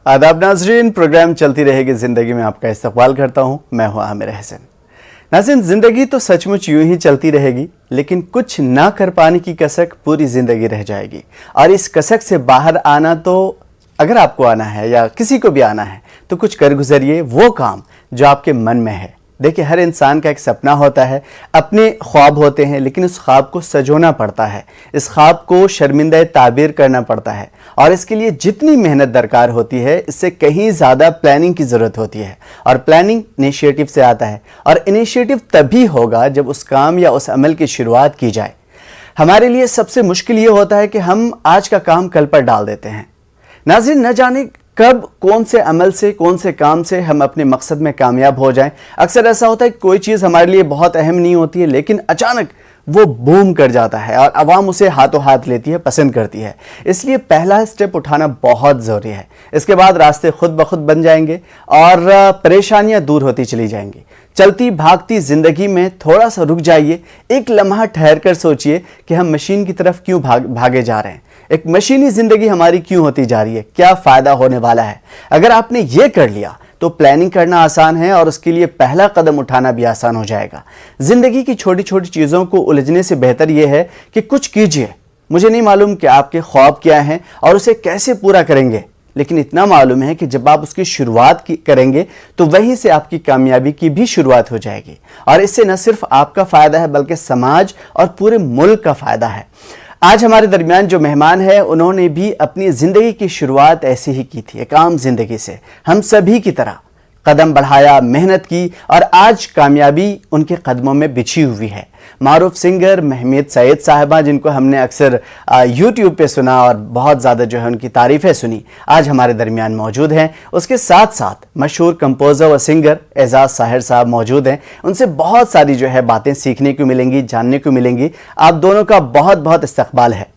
आदाब नाजरीन, प्रोग्राम चलती रहेगी ज़िंदगी में आपका इस्तकबाल करता हूँ। मैं हूँ आमिर हसन। नाज़रीन, ज़िंदगी तो सचमुच यूं ही चलती रहेगी, लेकिन कुछ ना कर पाने की कसक पूरी ज़िंदगी रह जाएगी। और इस कसक से बाहर आना, तो अगर आपको आना है या किसी को भी आना है तो कुछ कर गुजरिए वो काम जो आपके मन में है। देखिए, हर इंसान का एक सपना होता है, अपने ख्वाब होते हैं, लेकिन उस ख्वाब को सजोना पड़ता है, इस ख्वाब को शर्मिंदा ताबीर करना पड़ता है। और इसके लिए जितनी मेहनत दरकार होती है, इससे कहीं ज़्यादा प्लानिंग की ज़रूरत होती है। और प्लानिंग इनिशिएटिव से आता है, और इनिशिएटिव तभी होगा जब उस काम या उस अमल की शुरुआत की जाए। हमारे लिए सबसे मुश्किल ये होता है कि हम आज का काम कल पर डाल देते हैं। नाज़रीन, न जाने कब कौन से अमल से, कौन से काम से हम अपने मकसद में कामयाब हो जाएं। अक्सर ऐसा होता है कि कोई चीज़ हमारे लिए बहुत अहम नहीं होती है, लेकिन अचानक वो बूम कर जाता है और आवाम उसे हाथों हाथ लेती है, पसंद करती है। इसलिए पहला स्टेप उठाना बहुत ज़रूरी है। इसके बाद रास्ते खुद ब खुद बन जाएंगे और परेशानियां दूर होती चली जाएंगी। चलती भागती ज़िंदगी में थोड़ा सा रुक जाइए, एक लम्हा ठहर कर सोचिए कि हम मशीन की तरफ क्यों भागे जा रहे हैं। एक मशीनी ज़िंदगी हमारी क्यों होती जा रही है, क्या फ़ायदा होने वाला है। अगर आपने ये कर लिया तो प्लानिंग करना आसान है और उसके लिए पहला कदम उठाना भी आसान हो जाएगा। ज़िंदगी की छोटी छोटी चीज़ों को उलझने से बेहतर यह है कि कुछ कीजिए। मुझे नहीं मालूम कि आपके ख्वाब क्या हैं और उसे कैसे पूरा करेंगे, लेकिन इतना मालूम है कि जब आप उसकी शुरुआत करेंगे तो वहीं से आपकी कामयाबी की भी शुरुआत हो जाएगी। और इससे न सिर्फ आपका फ़ायदा है, बल्कि समाज और पूरे मुल्क का फ़ायदा है। आज हमारे दरमियान जो मेहमान है, उन्होंने भी अपनी ज़िंदगी की शुरुआत ऐसी ही की थी, एक आम जिंदगी से, हम सभी की तरह कदम बढ़ाया, मेहनत की और आज कामयाबी उनके कदमों में बिछी हुई है। मारूफ सिंगर महमीद सईद साहिबा, जिनको हमने अक्सर यूट्यूब पे सुना और बहुत ज़्यादा जो है उनकी तारीफ़ें सुनी, आज हमारे दरमियान मौजूद हैं। उसके साथ साथ मशहूर कंपोज़र व सिंगर एजाज साहिर साहब मौजूद हैं। उनसे बहुत सारी जो है बातें सीखने को मिलेंगी, जानने को मिलेंगी। आप दोनों का बहुत बहुत इस्तकबाल है।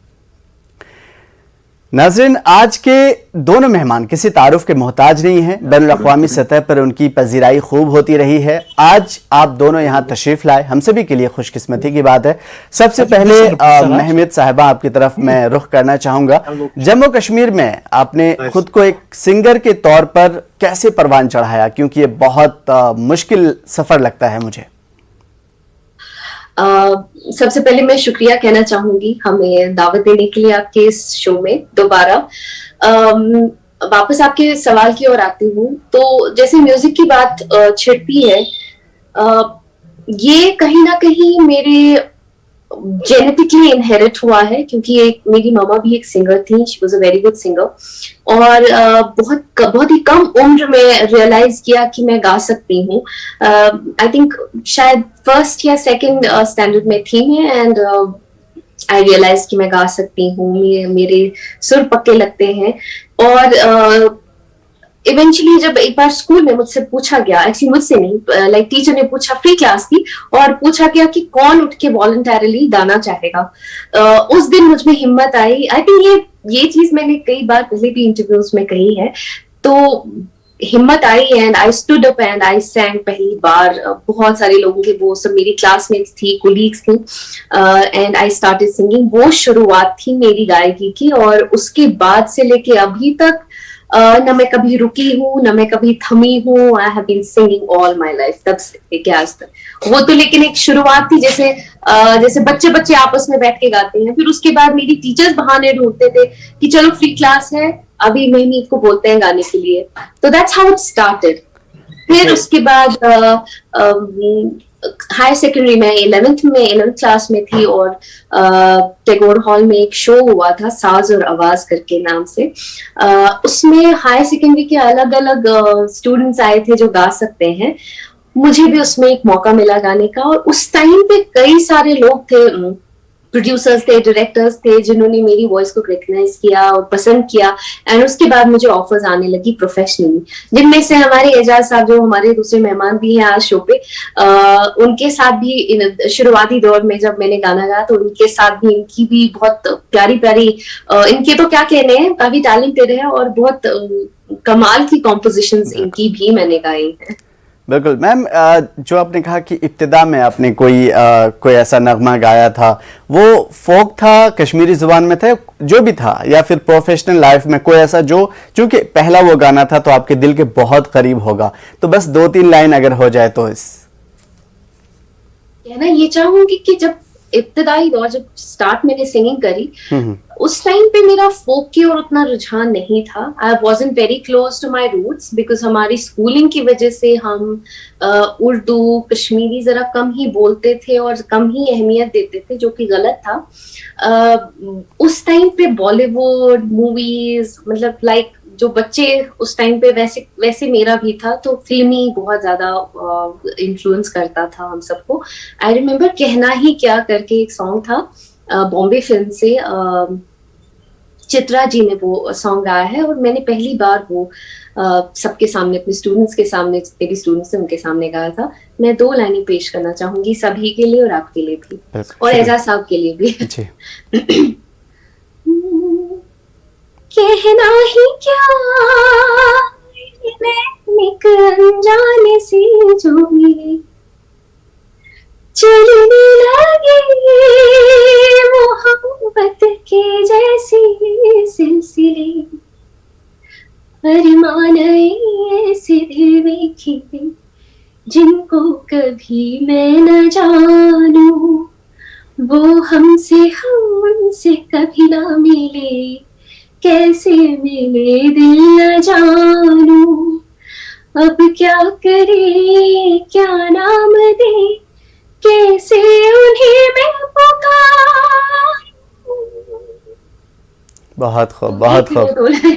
नाज़रीन, आज के दोनों मेहमान किसी तारुफ के मोहताज नहीं हैं। बैनुल-अक़वामी सतह पर उनकी पजीराई खूब होती रही है। आज आप दोनों यहाँ तशरीफ़ लाए, हम सभी के लिए खुशकिस्मती की बात है। सबसे पहले महमीद साहिबा, आपकी तरफ मैं रुख करना चाहूँगा। जम्मू कश्मीर में आपने खुद को एक सिंगर के तौर पर कैसे परवान चढ़ाया, क्योंकि ये बहुत मुश्किल सफ़र लगता है मुझे। सबसे पहले मैं शुक्रिया कहना चाहूंगी हमें दावत देने के लिए आपके इस शो में दोबारा। वापस आपके सवाल की ओर आती हूँ, तो जैसे म्यूजिक की बात छिड़ती है, ये कहीं ना कहीं मेरे जेनेटिकली इनहेरिट हुआ है, क्योंकि मेरी मामा भी एक सिंगर थी। She was a very good singer. और बहुत ही कम उम्र में रियलाइज किया कि मैं गा सकती हूँ। आई थिंक शायद फर्स्ट या सेकंड स्टैंडर्ड में थी मैं, एंड आई रियलाइज कि मैं गा सकती हूँ, मेरे सुर पक्के लगते हैं। और इवेंचुअली जब एक बार स्कूल में मुझसे पूछा गया, एक्चुअली मुझसे नहीं, लाइक टीचर ने पूछा, फ्री क्लास थी, और पूछा गया कि कौन उठ के वॉलंटरली गाना चाहेगा। उस दिन मुझ में हिम्मत आई। आई थिंक ये चीज मैंने कई बार पहले भी इंटरव्यूज में कही है। तो हिम्मत आई and I stood up and I sang पहली बार। बहुत सारे लोगों के, वो सब मेरी क्लासमेट्स थी, कोलीग्स थी, एंड आई स्टार्टेड सिंगिंग। वो शुरुआत थी मेरी गायकी की। और उसके बाद से लेके अभी तक न मैं कभी रुकी हूँ, न मैं कभी थमी हूँ। I have been singing all my life, तब से क्या आज तक। वो तो लेकिन एक शुरुआत थी, जैसे बच्चे आपस में बैठ के गाते हैं। फिर उसके बाद मेरी टीचर्स बहाने ढूंढते थे कि चलो फ्री क्लास है, अभी महमीद को बोलते हैं गाने के लिए। तो दैट्स हाउ इट स्टार्टेड। फिर उसके बाद हायर सेकेंडरी में 11th क्लास में थी, और टैगोर हॉल में एक शो हुआ था, साज और आवाज करके नाम से। उसमें हायर सेकेंडरी के अलग अलग स्टूडेंट्स आए थे जो गा सकते हैं। मुझे भी उसमें एक मौका मिला गाने का। और उस टाइम पे कई सारे लोग थे, प्रोड्यूसर्स थे, डायरेक्टर्स थे, जिन्होंने मेरी वॉइस को रिकग्नाइज किया और पसंद किया। एंड उसके बाद मुझे ऑफर्स आने लगी प्रोफेशनली, जिनमें से हमारे एजाज साहब, जो हमारे दूसरे मेहमान भी हैं आज शो पे, उनके साथ भी शुरुआती दौर में जब मैंने गाना गाया, तो उनके साथ भी, इनकी भी बहुत प्यारी प्यारी, इनके तो क्या कहने हैं, काफी टैलेंटेड है और बहुत कमाल की कॉम्पोजिशंस इनकी भी मैंने गाई हैं। बिल्कुल मैम, जो आपने कहा कि इब्तिदा में आपने कोई ऐसा नगमा गाया था, वो फोक था, कश्मीरी जुबान में था, जो भी था, या फिर प्रोफेशनल लाइफ में कोई ऐसा जो, चूंकि पहला वो गाना था तो आपके दिल के बहुत करीब होगा, तो बस 2-3 लाइन अगर हो जाए तो इस कहना ये चाहूंगी कि जब इब्तिदाई दौर, जब स्टार्ट मैंने सिंगिंग करी, उस टाइम पे मेरा फोक की ओर उतना रुझान नहीं था। I wasn't very close to my roots, because हमारी स्कूलिंग की वजह से हम उर्दू कश्मीरी जरा कम ही बोलते थे और कम ही अहमियत देते थे, जो कि गलत था। उस टाइम पे बॉलीवुड मूवीज, मतलब लाइक जो बच्चे उस टाइम पे वैसे मेरा भी था, तो फिल्मी बहुत ज्यादा इन्फ्लुएंस करता था हम सबको। आई रिमेम्बर कहना ही क्या करके एक सॉन्ग था बॉम्बे फिल्म से, चित्रा जी ने वो सॉन्ग गाया है, और मैंने पहली बार वो सबके सामने, अपने स्टूडेंट्स के सामने, जितने भी स्टूडेंट्स थे उनके सामने गाया था। मैं 2 लाइनें पेश करना चाहूंगी सभी के लिए और आपके लिए भी, और एजाज साहब के लिए भी। कहना ही क्या एक अनजाने से जो मिले, चलने लगे मोहब्बत के जैसे सिलसिले, अरमान ऐसे दिल में खिले जिनको कभी मैं न जानूं, वो हमसे कभी ना मिले, कैसे मिले दिल न जानूं, अब क्या करे क्या नाम दे, कैसे उन्हें मैं पुकारूं। बहुत खूब, बहुत खूब,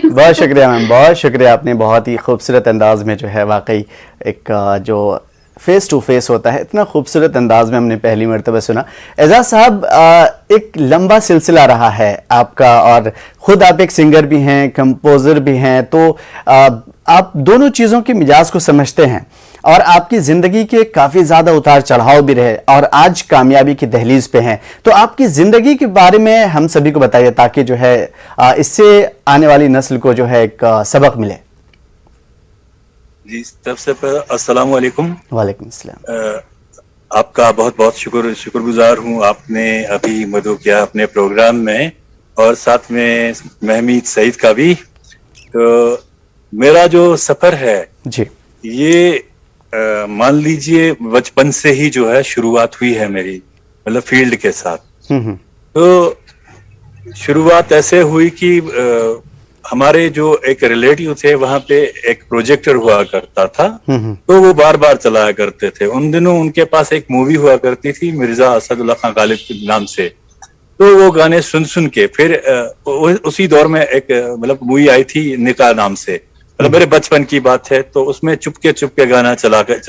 बहुत शुक्रिया मैम, बहुत शुक्रिया। आपने बहुत ही खूबसूरत अंदाज में जो है, वाकई एक जो फेस टू फेस होता है, इतना खूबसूरत अंदाज में हमने पहली मरतबा सुना। एजाज साहब, एक लंबा सिलसिला रहा है आपका, और खुद आप एक सिंगर भी हैं, कंपोजर भी हैं, तो आप दोनों चीज़ों के मिजाज को समझते हैं, और आपकी ज़िंदगी के काफ़ी ज़्यादा उतार चढ़ाव भी रहे, और आज कामयाबी की दहलीज पे हैं। तो आपकी ज़िंदगी के बारे में हम सभी को बताइए, ताकि जो है इससे आने वाली नस्ल को जो है एक सबक मिले। जी, सबसे पहले अस्सलाम वालेकुम। वालेकुम अस्सलाम। आपका बहुत बहुत शुक्रगुजार हूँ, आपने अभी मदु किया अपने प्रोग्राम में, और साथ में महमीद सईद का भी। तो मेरा जो सफर है जी, ये मान लीजिए बचपन से ही जो है शुरुआत हुई है मेरी, मतलब फील्ड के साथ। तो शुरुआत ऐसे हुई कि हमारे जो एक रिलेटिव थे, वहां पे एक प्रोजेक्टर हुआ करता था, तो वो बार बार चलाया करते थे। उन दिनों उनके पास एक मूवी हुआ करती थी मिर्जा असदुल्लाह खान गालिब के नाम से, तो वो गाने सुन सुन के फिर उसी दौर में एक मतलब मूवी आई थी निकाह नाम से, मतलब मेरे बचपन की बात है। तो उसमें चुपके गाना चला कर,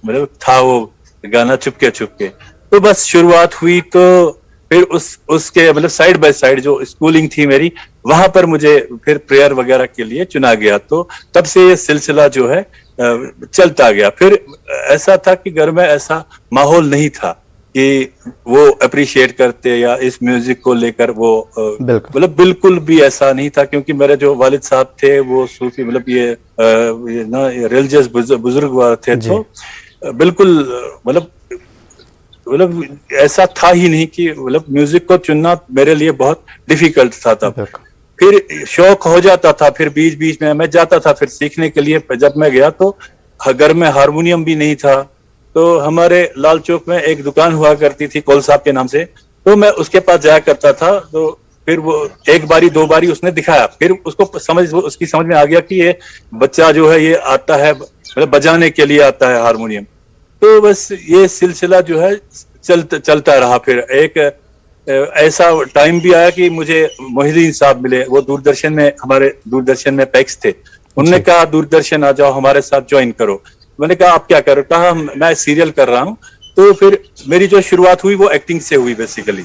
मतलब था वो गाना चुपके। तो बस शुरुआत हुई, तो फिर उसके मतलब साइड बाय साइड जो स्कूलिंग थी मेरी, वहां पर मुझे फिर प्रेयर वगैरह के लिए चुना गया। तो तब से ये सिलसिला जो है चलता गया। फिर ऐसा था कि घर में ऐसा माहौल नहीं था कि वो अप्रिशिएट करते या इस म्यूजिक को लेकर वो मतलब बिल्कुल भी ऐसा नहीं था, क्योंकि मेरे जो वालिद साहब थे वो सूफी, मतलब ये ना रिलीजियस बुजुर्ग थे, तो बिल्कुल मतलब ऐसा था ही नहीं कि मतलब म्यूजिक को चुनना मेरे लिए बहुत डिफिकल्ट था तब। फिर शौक हो जाता था, फिर बीच बीच में मैं जाता था फिर सीखने के लिए। जब मैं गया तो घर में हारमोनियम भी नहीं था, तो हमारे लाल चौक में एक दुकान हुआ करती थी कौल साहब के नाम से, तो मैं उसके पास जाया करता था। तो फिर वो एक बारी दो बारी उसने दिखाया, फिर उसको उसकी समझ में आ गया कि ये बच्चा जो है ये आता है, मतलब बजाने के लिए आता है हारमोनियम। तो बस ये सिलसिला जो है चलता रहा। फिर एक ऐसा टाइम भी आया कि मुझे मोहिद्दीन साहब मिले, वो दूरदर्शन में, हमारे दूरदर्शन में पैक्स थे। उन्होंने कहा दूरदर्शन आ जाओ, हमारे साथ ज्वाइन करो। मैंने कहा आप क्या करो? कहा मैं सीरियल कर रहा हूँ। तो फिर मेरी जो शुरुआत हुई वो एक्टिंग से हुई बेसिकली।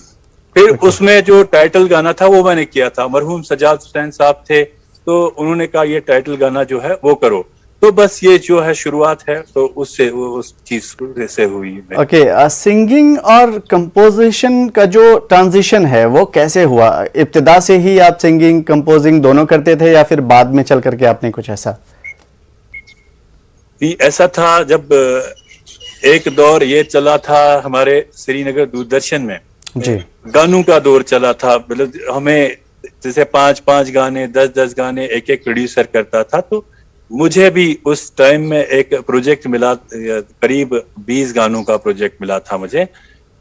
फिर उसमें जो टाइटल गाना था वो मैंने किया था, मरहूम सजाद हुसैन साहब थे, तो उन्होंने कहा ये टाइटल गाना जो है वो करो। तो बस ये जो है शुरुआत है, तो उससे उस चीज से हुई। ओके, सिंगिंग और कंपोजिशन का जो ट्रांजिशन है वो कैसे हुआ? इब्तिदा से ही आप सिंगिंग कंपोजिंग दोनों करते थे, या फिर बाद में चल करके आपने कुछ ऐसा? कि ऐसा था जब एक दौर ये चला था हमारे श्रीनगर दूरदर्शन में, जी। गानों का दौर चला था, मतलब हमें जैसे 5-5 गाने, 10-10 गाने एक एक प्रोड्यूसर करता था। तो मुझे भी उस टाइम में एक प्रोजेक्ट मिला, करीब 20 गानों का प्रोजेक्ट मिला था मुझे।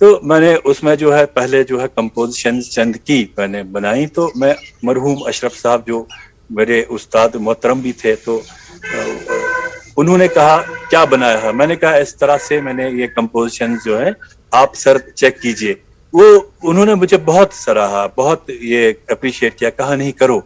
तो मैंने उसमें जो है पहले जो है कंपोजिशन चंद की मैंने बनाई। तो मैं मरहूम अशरफ साहब जो मेरे उस्ताद मोहतरम भी थे, तो उन्होंने कहा क्या बनाया है। मैंने कहा इस तरह से मैंने ये कंपोजिशन जो है आप सर चेक कीजिए। वो उन्होंने मुझे बहुत सराहा, बहुत ये अप्रिशिएट किया, कहा नहीं करो,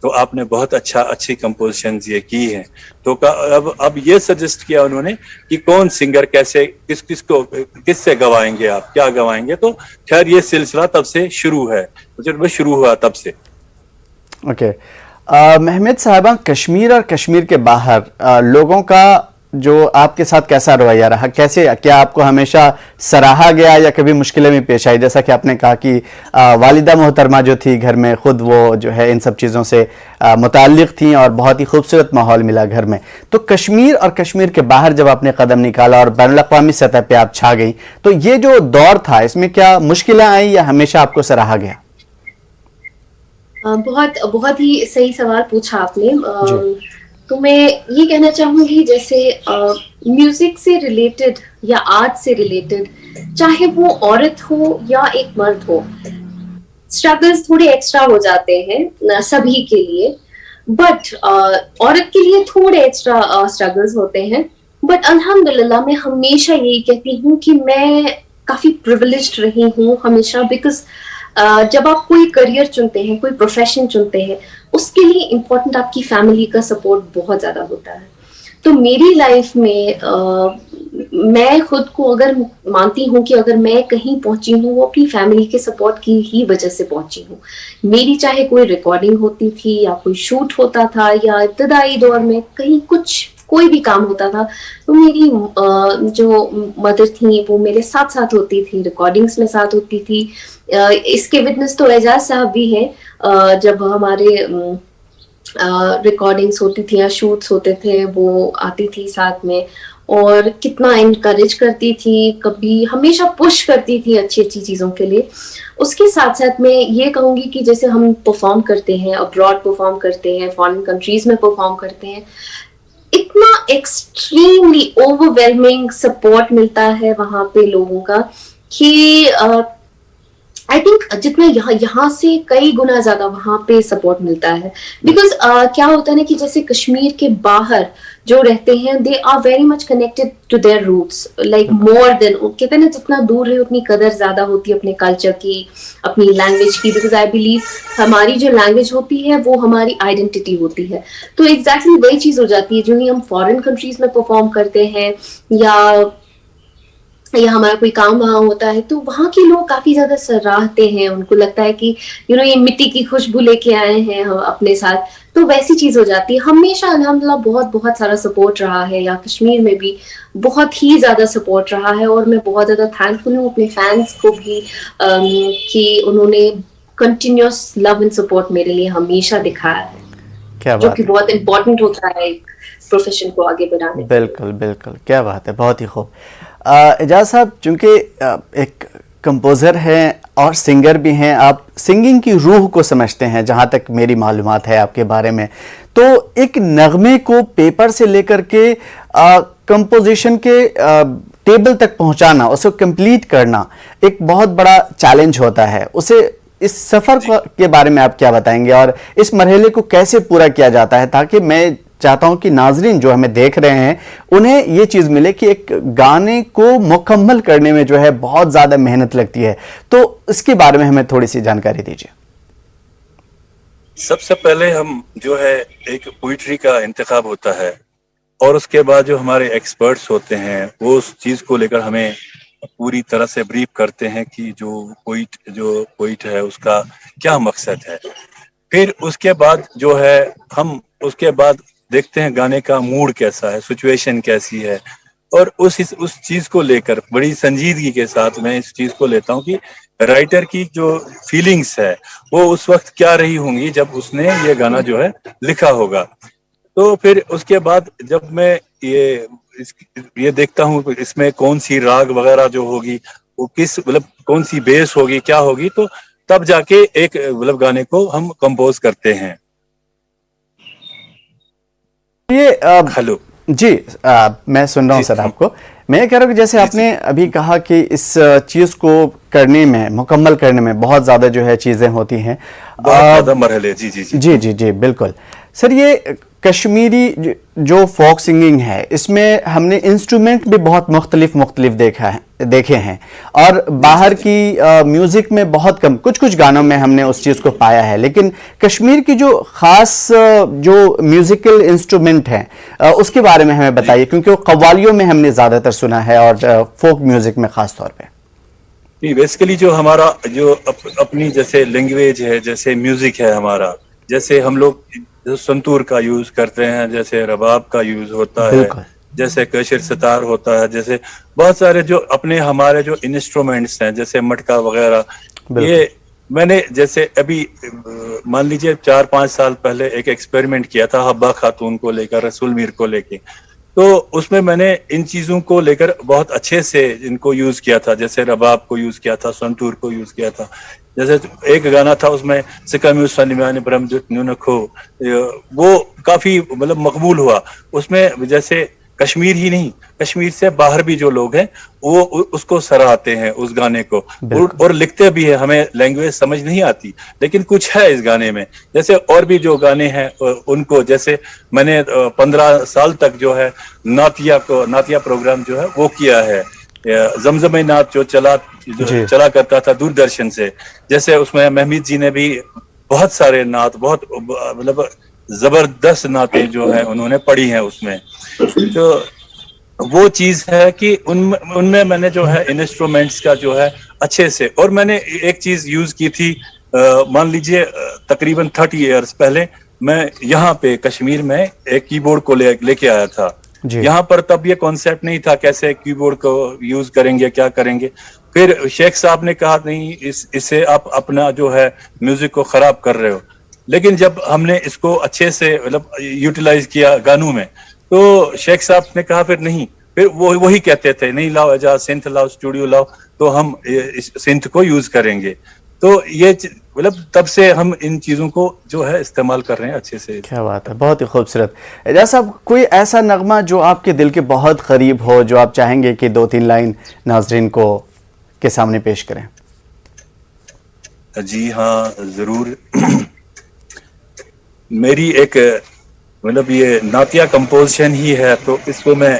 तो आपने बहुत अच्छी कंपोजिशन ये की है। तो अब ये सजेस्ट किया उन्होंने कि कौन सिंगर कैसे किससे गवाएंगे, आप क्या गवाएंगे। तो खैर ये सिलसिला तब से शुरू है, मुझे शुरू हुआ तब से। ओके। महमूद साहबा, कश्मीर और कश्मीर के बाहर लोगों का जो आपके साथ कैसा रवैया रहा, कैसे, क्या आपको हमेशा सराहा गया या कभी मुश्किलें भी पेश आई? जैसा कि आपने कहा कि वालिदा मोहतरमा जो थी घर में, खुद वो जो है इन सब चीज़ों से मुताल्लिक़ थी और बहुत ही खूबसूरत माहौल मिला घर में। तो कश्मीर और कश्मीर के बाहर जब आपने कदम निकाला और बैनुल-अक़वामी सतह पे आप छा गई, तो ये जो दौर था इसमें क्या मुश्किलें आई या हमेशा आपको सराहा गया? बहुत ही सही सवाल पूछा आपने। तो मैं ये कहना चाहूंगी, जैसे म्यूजिक से रिलेटेड या आर्ट से रिलेटेड, चाहे वो औरत हो या एक मर्द हो, स्ट्रगल्स थोड़े एक्स्ट्रा हो जाते हैं सभी के लिए। बट औरत के लिए थोड़े एक्स्ट्रा स्ट्रगल्स होते हैं। बट अल्हम्दुलिल्लाह मैं हमेशा यही कहती हूँ कि मैं काफी प्रिविलेज्ड रही हूँ हमेशा, बिकॉज जब आप कोई करियर चुनते हैं, कोई प्रोफेशन चुनते हैं, उसके लिए इम्पोर्टेंट आपकी फैमिली का सपोर्ट बहुत ज्यादा होता है। तो मेरी लाइफ में मैं खुद को अगर मानती हूँ कि अगर मैं कहीं पहुंची हूँ वो अपनी फैमिली के सपोर्ट की ही वजह से पहुंची हूँ। मेरी चाहे कोई रिकॉर्डिंग होती थी या कोई शूट होता था या इब्तदाई दौर में कहीं कोई भी काम होता था, तो मेरी जो मदर थी वो मेरे साथ साथ होती थी, रिकॉर्डिंग्स में साथ होती थी। इसके विटनेस तो एजाज साहब भी हैं। जब हमारे रिकॉर्डिंग्स होती थी या शूट्स होते थे, वो आती थी साथ में और कितना इनकरेज करती थी, कभी हमेशा पुश करती थी अच्छी अच्छी चीज़ों के लिए। उसके साथ साथ मैं ये कहूँगी कि जैसे हम परफॉर्म करते हैं, अब्रॉड परफॉर्म करते हैं, फॉरेन कंट्रीज में परफॉर्म करते हैं, इतना एक्सट्रीमली ओवरवेलमिंग सपोर्ट मिलता है वहां पे लोगों का कि आई थिंक जितना यहाँ से कई गुना ज्यादा वहां पे सपोर्ट मिलता है। बिकॉज क्या होता है ना कि जैसे कश्मीर के बाहर जो रहते हैं, they are very much connected to their roots, like more than, कहते हैं ना जितना दूर है उतनी कदर ज्यादा होती है अपने कल्चर की, अपनी लैंग्वेज की। बिकॉज आई बिलीव हमारी जो लैंग्वेज होती है वो हमारी आइडेंटिटी होती है। तो एग्जैक्टली वही चीज हो जाती है जो ही हम फॉरेन कंट्रीज में परफॉर्म करते हैं या हमारा कोई काम वहां होता है, तो वहां के लोग काफी ज्यादा सराहते हैं। उनको लगता है कि ये मिट्टी की खुशबू लेके आए हैं हम अपने साथ। तो वैसी चीज हो जाती है। हमेशा अल्हम्दुलिल्लाह बहुत बहुत सारा सपोर्ट रहा है, या कश्मीर में भी बहुत ही ज्यादा सपोर्ट रहा है। और मैं बहुत ज्यादा थैंकफुल हूँ अपने फैंस को भी कि उन्होंने कंटिन्यूअस लव एंड सपोर्ट मेरे लिए हमेशा दिखाया है, क्या जो बात कि है। बहुत इम्पोर्टेंट होता है एक प्रोफेशन को आगे बढ़ाने में। बिल्कुल बिल्कुल, क्या बात है, बहुत ही खूब। एजाज साहब, चूंकि एक कंपोज़र हैं और सिंगर भी हैं, आप सिंगिंग की रूह को समझते हैं जहाँ तक मेरी मालूमात है आपके बारे में। तो एक नगमे को पेपर से लेकर के कंपोजिशन के टेबल तक पहुँचाना, उसको कंप्लीट करना एक बहुत बड़ा चैलेंज होता है। उसे इस सफ़र के बारे में आप क्या बताएंगे और इस मरहले को कैसे पूरा किया जाता है, ताकि मैं चाहता हूं कि नाजरीन जो हमें देख रहे हैं उन्हें ये चीज मिले कि एक गाने को मुकम्मल करने में जो है बहुत ज्यादा मेहनत लगती है। तो इसके बारे में हमें थोड़ी सी जानकारी दीजिए। सबसे पहले हम जो है एक पोइट्री का इंतखाब होता है और उसके बाद जो हमारे एक्सपर्ट्स होते हैं वो उस चीज को लेकर हमें पूरी तरह से ब्रीफ करते हैं कि जो पोइट है उसका क्या मकसद है। फिर उसके बाद जो है हम उसके बाद देखते हैं गाने का मूड कैसा है, सिचुएशन कैसी है, और उस चीज को लेकर बड़ी संजीदगी के साथ मैं इस चीज को लेता हूँ कि राइटर की जो फीलिंग्स है वो उस वक्त क्या रही होंगी जब उसने ये गाना जो है लिखा होगा। तो फिर उसके बाद जब मैं ये देखता हूँ इसमें कौन सी राग वगैरह जो होगी, वो किस मतलब कौन सी बेस होगी, क्या होगी, तो तब जाके एक मतलब गाने को हम कंपोज करते हैं। ये हेलो जी, मैं सुन रहा हूँ जी सर आपको। मैं ये कह रहा हूँ कि जैसे जी आपने अभी कहा कि इस चीज़ को करने में, मुकम्मल करने में बहुत ज़्यादा जो है चीज़ें होती हैं। बहुत ज्यादा मरहले, जी जी जी जी जी जी बिल्कुल सर। ये कश्मीरी जो फोक सिंगिंग है, इसमें हमने इंस्ट्रूमेंट भी बहुत मुख्तलिफ देखे हैं, और जी जी बाहर जी। की म्यूजिक में बहुत कम, कुछ कुछ गानों में हमने उस चीज़ को पाया है। लेकिन कश्मीर की जो खास जो म्यूजिकल इंस्ट्रूमेंट है, उसके बारे में हमें जी बताइए, क्योंकि वो कव्वालियों में हमने ज़्यादातर सुना है और फोक म्यूजिक में खास तौर पे। नहीं, बेसिकली जो हमारा जो अपनी जैसे लैंग्वेज है, जैसे म्यूजिक है हमारा, जैसे हम लोग जो संतूर का यूज करते हैं, जैसे रबाब का यूज होता है, बिल्कुल जैसे कशिर सितार होता है, जैसे बहुत सारे जो अपने हमारे जो इंस्ट्रूमेंट्स हैं, जैसे मटका वगैरह, ये बिल्कुल। मैंने जैसे अभी मान लीजिए 4-5 साल पहले एक एक्सपेरिमेंट किया था हब्बा खातून को लेकर, रसूल मीर को लेके। तो उसमें मैंने इन चीजों को लेकर बहुत अच्छे से इनको यूज किया था, जैसे रबाब को यूज किया था, संतूर को यूज किया था। जैसे एक गाना था उसमें सिकाम्यूसनिमान ब्रह्मजुत न्यूनखो, वो काफी मतलब मकबूल हुआ। उसमें जैसे कश्मीर ही नहीं, कश्मीर से बाहर भी जो लोग हैं वो उसको सराहते हैं उस गाने को, बिल्कुल और लिखते भी है। हमें लैंग्वेज समझ नहीं आती, लेकिन कुछ है इस गाने में। जैसे और भी जो गाने हैं उनको, जैसे मैंने 15 साल तक जो है नातिया प्रोग्राम जो है वो किया है। जमजमे नाथ जो जी चला करता था दूरदर्शन से, जैसे उसमें महमीद जी ने भी बहुत सारे नात, बहुत मतलब जबरदस्त नाते जो है उन्होंने पढ़ी हैं उसमें। तो वो चीज है कि उनमें मैंने जो है इंस्ट्रूमेंट्स का जो है अच्छे से, और मैंने एक चीज यूज की थी। मान लीजिए तकरीबन 30 इयर्स पहले मैं यहाँ पे कश्मीर में एक कीबोर्ड को लेके आया था। जी यहाँ पर तब ये कॉन्सेप्ट नहीं था कैसे कीबोर्ड को यूज करेंगे, क्या करेंगे। फिर शेख साहब ने कहा नहीं, इससे आप अपना जो है म्यूजिक को खराब कर रहे हो। लेकिन जब हमने इसको अच्छे से मतलब यूटिलाइज किया गानों में, तो शेख साहब ने कहा फिर नहीं, फिर वो वही कहते थे, नहीं लाओ एजाज सिंथ लाओ, स्टूडियो लाओ, तो हम इस सिंथ को यूज करेंगे। तो ये मतलब तब से हम इन चीजों को जो है इस्तेमाल कर रहे हैं अच्छे से। क्या बात है, बहुत ही खूबसूरत। एजाज साहब, कोई ऐसा नगमा जो आपके दिल के बहुत करीब हो, जो आप चाहेंगे कि 2-3 लाइन नाजरीन को के सामने पेश करें? जी हाँ, जरूर। मेरी एक मतलब ये नातिया कंपोजिशन ही है, तो इसको मैं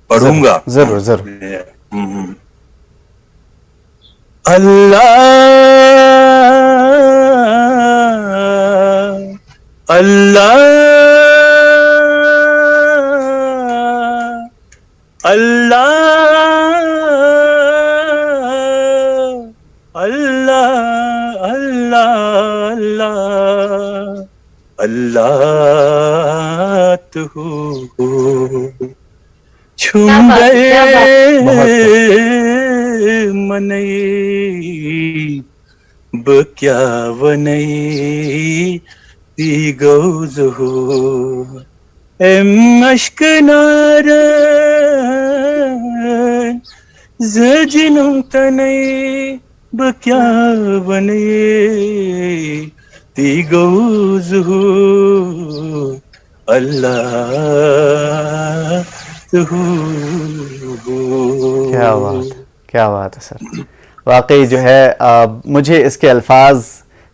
पढ़ूंगा। जरूर जरूर। अल्लाह अल्लाह अल्लाह अल्लाह अल्लाह अल्लाह तू छुंदे मनई बक्या वनई ती गौजो एम अश्क नार जजिनुम तनई बक्या वनई ती गौजो अल्लाह क्या बात है सर। वाकई जो है मुझे इसके अल्फाज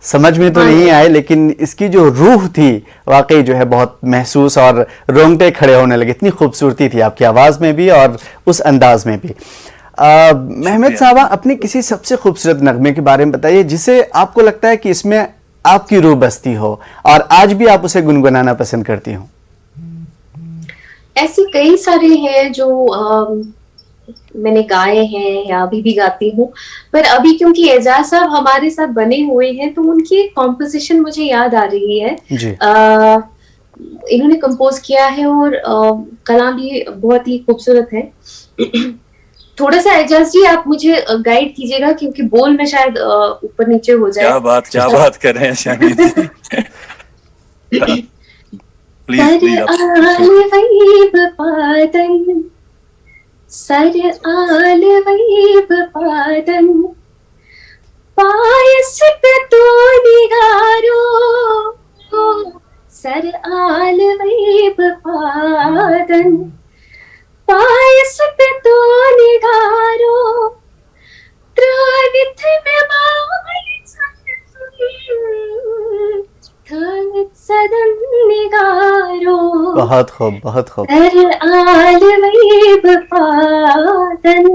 समझ में तो नहीं आए, लेकिन इसकी जो रूह थी वाकई जो है बहुत महसूस, और रोंगटे खड़े होने लगे। इतनी खूबसूरती थी आपकी आवाज़ में भी और उस अंदाज में भी। महमद साहबा, अपनी किसी सबसे खूबसूरत नगमे के बारे में बताइए जिसे आपको लगता है कि इसमें आपकी रूह बसती हो और आज भी आप उसे गुनगुनाना पसंद करती हो। ऐसे कई सारे हैं जो मैंने गाए हैं या अभी भी गाती हूँ, पर अभी क्योंकि एजाज साहब हमारे साथ बने हुए हैं तो उनकी एक कॉम्पोजिशन मुझे याद आ रही है। जी। इन्होंने कंपोज किया है और कलाम भी बहुत ही खूबसूरत है। थोड़ा सा एजाज जी आप मुझे गाइड कीजिएगा, क्योंकि बोल में शायद ऊपर नीचे हो जाए। क्या बात कर रहे हैं शाहिद जी। प्लीज प्लीज आप आलवैब पादन सर आलवैब पादन पायस तो निगारो सर आलवैब पादन पायस तो निगारो त्राविथ में सदन निगारो बहुत खूब, बहुत खूब। सर आलवैब पादन।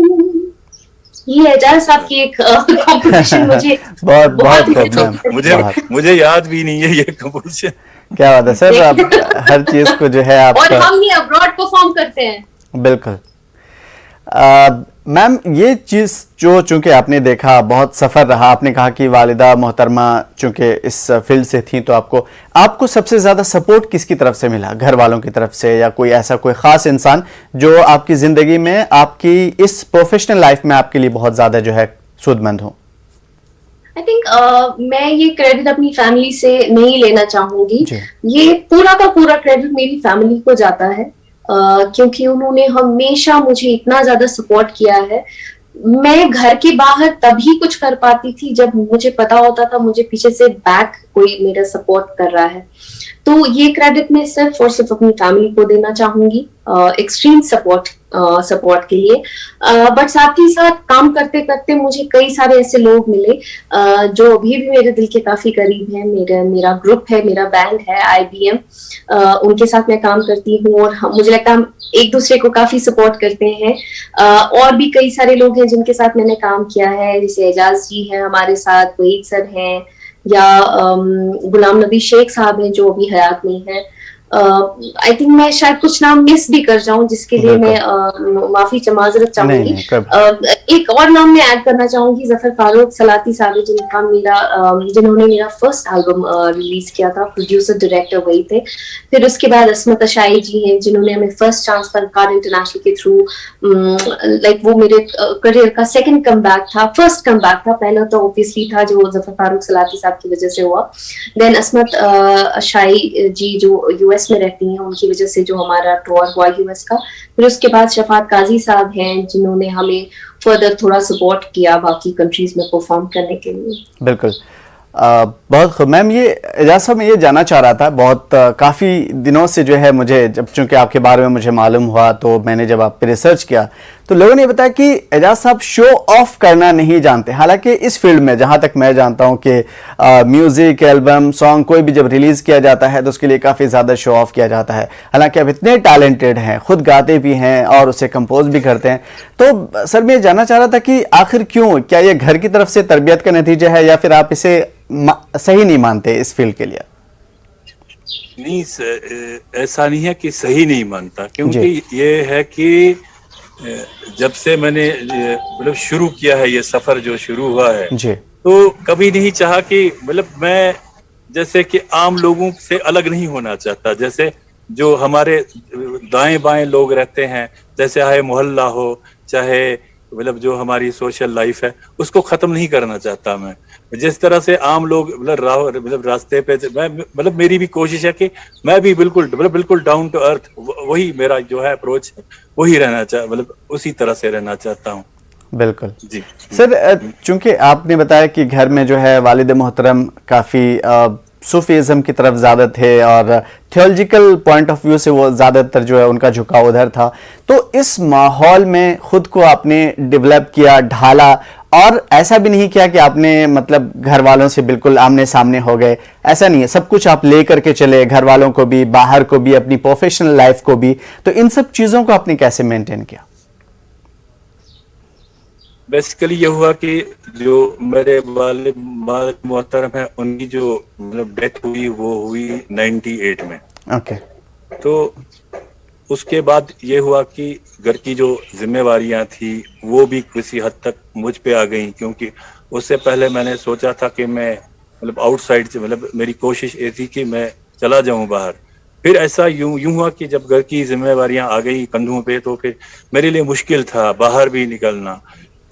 ये एजाज साहब की एक कॉम्पोजिशन मुझे बहुत बहुत खूब तो मैम, मुझे बहुत। मुझे याद भी नहीं है ये कंपोजिशन। क्या बात है सर, आप हर चीज को जो है आप और हम ही अब्रॉड परफॉर्म करते हैं। बिल्कुल। मैम ये चीज जो चूंकि आपने देखा बहुत सफर रहा, आपने कहा कि वालिदा मोहतरमा चूंकि इस फील्ड से थी, तो आपको सबसे ज्यादा सपोर्ट किसकी तरफ से मिला? घर वालों की तरफ से या कोई ऐसा कोई खास इंसान जो आपकी जिंदगी में आपकी इस प्रोफेशनल लाइफ में आपके लिए बहुत ज्यादा जो है सूदमंद हो? आई थिंक मैं ये क्रेडिट अपनी फैमिली से नहीं लेना चाहूंगी। जी। ये पूरा का पूरा क्रेडिट मेरी फैमिली को जाता है, क्योंकि उन्होंने हमेशा मुझे इतना ज्यादा सपोर्ट किया है। मैं घर के बाहर तभी कुछ कर पाती थी जब मुझे पता होता था मुझे पीछे से बैक कोई मेरा सपोर्ट कर रहा है। तो ये क्रेडिट मैं सिर्फ और सिर्फ अपनी फैमिली को देना चाहूंगी, एक्सट्रीम सपोर्ट के लिए। बट साथ ही साथ काम करते करते मुझे कई सारे ऐसे लोग मिले जो अभी भी मेरे दिल के काफी करीब हैं। मेरा ग्रुप है, मेरा बैंड है IBM, उनके साथ मैं काम करती हूँ और मुझे लगता है हम एक दूसरे को काफी सपोर्ट करते हैं। और भी कई सारे लोग हैं जिनके साथ मैंने काम किया है, जैसे एजाज जी हैं हमारे साथ, वहीद सर हैं, या गुलाम नबी शेख साहब हैं जो अभी हयात में हैं। आई थिंक मैं शायद कुछ नाम मिस भी कर जाऊं, जिसके लिए मैं माफी माजरत चाहूंगी। एक और नाम मैं ऐड करना चाहूंगी, जफर फारूक सलाती साहब, जिन्होंने मेरा फर्स्ट एल्बम रिलीज किया था, प्रोड्यूसर डायरेक्टर वही थे। फिर उसके बाद असमत अशाई जी हैं जिन्होंने हमें फर्स्ट चांस फनकार इंटरनेशनल के थ्रू, लाइक वो मेरे करियर का सेकंड कमबैक था, फर्स्ट कमबैक था। पहला तो ऑब्वियसली था जो जफर फारूक सलाती साहब की वजह से हुआ। देन असमत अशाई जी जो US में रहती हैं, उनकी वजह से जो हमारा टूर हुआ US का। फिर उसके बाद शफात काजी साहब हैं जिन्होंने हमें फर्दर थोड़ा सपोर्ट किया बाकी कंट्रीज में परफॉर्म करने के लिए। बिल्कुल। बहुत खूब मैम। ये एजाज साहब मैं ये जानना चाह रहा था, बहुत काफ़ी दिनों से जो है मुझे, जब चूंकि आपके बारे में मुझे मालूम हुआ तो मैंने जब आप पे रिसर्च किया तो लोगों ने बताया कि एजाज साहब शो ऑफ करना नहीं जानते। हालांकि इस फील्ड में जहां तक मैं जानता हूं कि म्यूजिक, एल्बम, सॉन्ग कोई भी जब रिलीज किया जाता है तो उसके लिए काफ़ी ज़्यादा शो ऑफ किया जाता है। हालांकि आप इतने टैलेंटेड हैं, खुद गाते भी हैं और उसे कंपोज भी करते हैं। तो सर मैं जानना चाह रहा था कि आखिर क्यों, क्या ये घर की तरफ से तरबियत का नतीजा है या फिर आप इसे सही नहीं मानते इस फील्ड के लिए? नहीं, ऐसा नहीं है कि सही नहीं मानता, क्योंकि ये है कि जब से मैंने मतलब शुरू किया है, ये सफर जो शुरू हुआ है जी, तो कभी नहीं चाहा कि मतलब मैं जैसे कि आम लोगों से अलग नहीं होना चाहता। जैसे जो हमारे दाएं बाएं लोग रहते हैं, जैसे चाहे मोहल्ला हो, चाहे मतलब जो हमारी सोशल लाइफ है, उसको खत्म नहीं करना चाहता मैं। जिस तरह से आम लोग मतलब रास्ते पे, मैं मतलब मेरी भी कोशिश है कि मैं भी बिल्कुल डाउन टू अर्थ, वही मेरा जो है अप्रोच है, वही रहना मतलब उसी तरह से रहना चाहता हूँ। बिल्कुल जी सर। चूंकि आपने बताया कि घर में जो है वालिद मोहतरम काफ़ी सूफीज़म की तरफ ज़्यादा थे और थियोलॉजिकल पॉइंट ऑफ व्यू से वो ज़्यादातर जो है उनका झुकाव उधर था, तो इस माहौल में खुद को आपने डेवलप किया, ढाला, और ऐसा भी नहीं किया कि आपने मतलब घर वालों से बिल्कुल आमने सामने हो गए। ऐसा नहीं है, सब कुछ आप ले करके चले, घर वालों को भी, बाहर को भी, अपनी प्रोफेशनल लाइफ को भी। तो इन सब चीज़ों को आपने कैसे मेंटेन किया? बेसिकली ये हुआ कि जो मेरे वालिद मोहतरम है, उनकी जो मतलब डेथ हुई वो हुई 98 में। ओके। तो उसके बाद ये हुआ कि घर की जो जिम्मेवारियां थी वो भी किसी हद तक मुझ पे आ गई, क्योंकि उससे पहले मैंने सोचा था कि मैं मतलब आउटसाइड से, मतलब मेरी कोशिश ये थी कि मैं चला जाऊं बाहर। फिर ऐसा यूं हुआ कि जब घर की जिम्मेवारियां आ गई कंधों पे, तो फिर मेरे लिए मुश्किल था बाहर भी निकलना।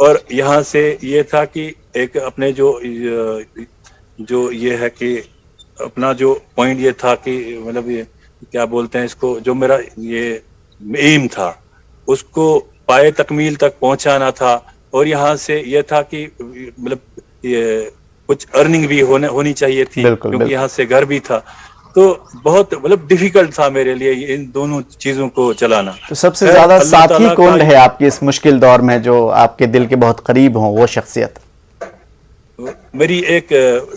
और यहाँ से ये था कि एक अपने जो ये है कि अपना जो पॉइंट ये था कि मतलब ये क्या बोलते हैं इसको, जो मेरा ये एम था उसको पाए तकमील तक पहुंचाना था, और यहाँ से ये था कि मतलब ये कुछ अर्निंग भी होनी चाहिए थी, क्योंकि यहाँ से घर भी था। तो बहुत मतलब डिफिकल्ट था मेरे लिए इन दोनों चीजों को चलाना। तो सबसे ज्यादा साथी कौन है आपके इस मुश्किल दौर में, जो आपके दिल के बहुत करीब हो, वो शख्सियत? मेरी एक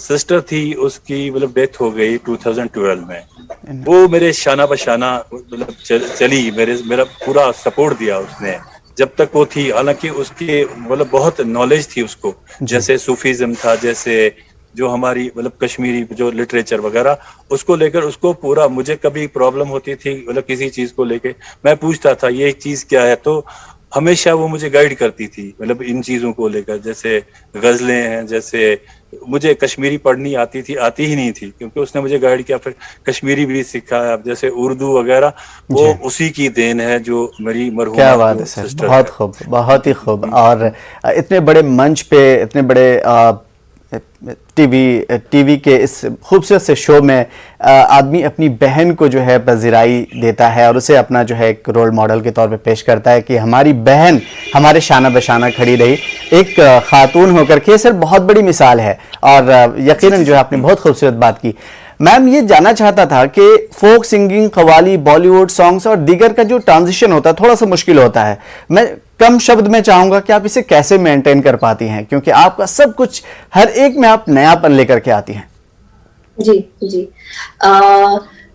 सिस्टर थी, उसकी मतलब डेथ हो गई 2012 में। वो मेरे शाना बशाना मतलब चली, मेरा पूरा सपोर्ट दिया उसने जब तक वो थी। हालांकि उसकी मतलब बहुत नॉलेज थी उसको, जैसे सूफीज्म था, जैसे जो हमारी मतलब कश्मीरी जो लिटरेचर वगैरह, उसको लेकर उसको पूरा, मुझे कभी प्रॉब्लम होती थी मतलब किसी चीज को लेके, मैं पूछता था ये चीज क्या है, तो हमेशा वो मुझे गाइड करती थी मतलब इन चीजों को लेकर। जैसे गजलें हैं, जैसे मुझे कश्मीरी पढ़नी आती ही नहीं थी, क्योंकि उसने मुझे गाइड किया। फिर कश्मीरी भी सीखा है, जैसे उर्दू वगैरह, वो उसी की देन है जो मेरी मरहूमा। क्या बात है सर, बहुत खूब, बहुत ही खूब। और इतने बड़े मंच पे, इतने बड़े टीवी के इस खूबसूरत से शो में आदमी अपनी बहन को जो है पजीराई देता है और उसे अपना जो है एक रोल मॉडल के तौर पे पेश करता है कि हमारी बहन हमारे शाना बशाना खड़ी रही, एक खातून होकर के। सर बहुत बड़ी मिसाल है, और यकीनन जो है आपने बहुत खूबसूरत बात की। मैम ये जानना चाहता था कि फोक सिंगिंग, कव्वाली, बॉलीवुड सॉन्ग्स और दीगर का जो ट्रांजिशन होता है थोड़ा सा मुश्किल होता है। मैं कम शब्द में चाहूंगा कि आप इसे कैसे मेंटेन कर पाती हैं, क्योंकि आपका सब कुछ हर एक में आप नयापन लेकर के आती हैं। जी जी।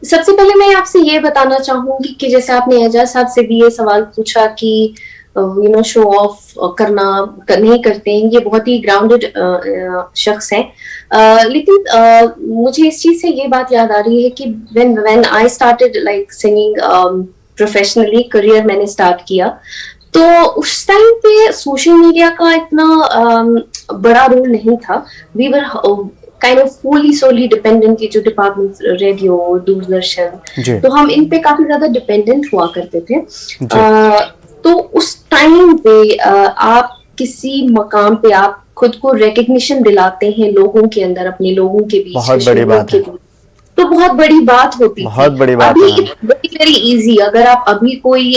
सबसे पहले मैं आपसे ये बताना चाहूंगी कि जैसे आपने एजाज साहब से भी ये सवाल पूछा कि शो ऑफ करना नहीं करते हैं, ये बहुत ही ग्राउंडेड शख्स हैं। लेकिन मुझे इस चीज से ये बात याद आ रही है कि when I started like singing professionally, career मैंने स्टार्ट किया, तो उस टाइम पे सोशल मीडिया का इतना बड़ा रोल नहीं था। We were kind of fully solely dependent, की जो डिपार्टमेंट रेडियो, दूरदर्शन, तो हम इन पे काफी ज्यादा डिपेंडेंट हुआ करते थे। तो उस टाइम पे आप किसी मकाम पे आप खुद को रिकग्निशन दिलाते हैं लोगों के अंदर, अपने लोगों के बीच, बहुत बड़ी बात है, तो बहुत बड़ी बात होती बहुत थी। बड़ी बात अभी इट्स वेरी इजी, अगर आप अभी कोई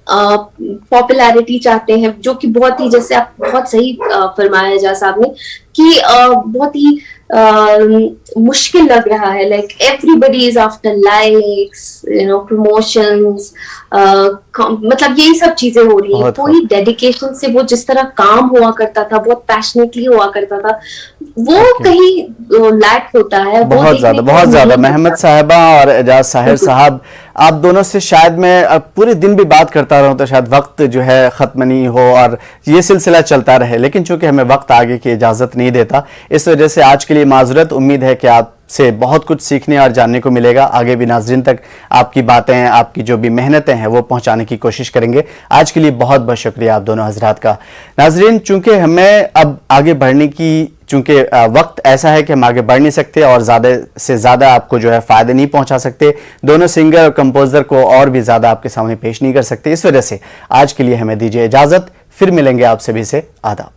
पॉपुलैरिटी चाहते हैं, जो कि बहुत ही, जैसे आप बहुत सही फरमाया जा साहब ने कि बहुत ही मुश्किल लग रहा है। Like everybody is after likes, promotions, मतलब यही सब चीजें हो रही है। कोई डेडिकेशन से वो जिस तरह काम हुआ करता था, बहुत पैशनेटली हुआ करता था, वो कहीं लैक होता है बहुत ज्यादा। मेहमद साहिबा और एजाज साहिर साहब, आप दोनों से शायद मैं पूरे दिन भी बात करता रहूं तो शायद वक्त जो है खत्म नहीं हो और ये सिलसिला चलता रहे, लेकिन चूंकि हमें वक्त आगे की इजाजत नहीं देता, इस वजह से आज के लिए माजूरत। उम्मीद है कि आपसे बहुत कुछ सीखने और जानने को मिलेगा। आगे भी नाजरीन तक आपकी बातें, आपकी जो भी मेहनतें हैं वो पहुंचाने की कोशिश करेंगे। आज के लिए बहुत बहुत शुक्रिया आप दोनों हजरात का। नाजरीन, चूंकि हमें अब आगे बढ़ने की, चूंकि वक्त ऐसा है कि हम आगे बढ़ नहीं सकते और ज़्यादा से ज़्यादा आपको जो है फ़ायदे नहीं पहुंचा सकते, दोनों सिंगर और कंपोजर को और भी ज़्यादा आपके सामने पेश नहीं कर सकते। इस वजह से आज के लिए हमें दीजिए इजाज़त, फिर मिलेंगे आप सभी से। आदाब।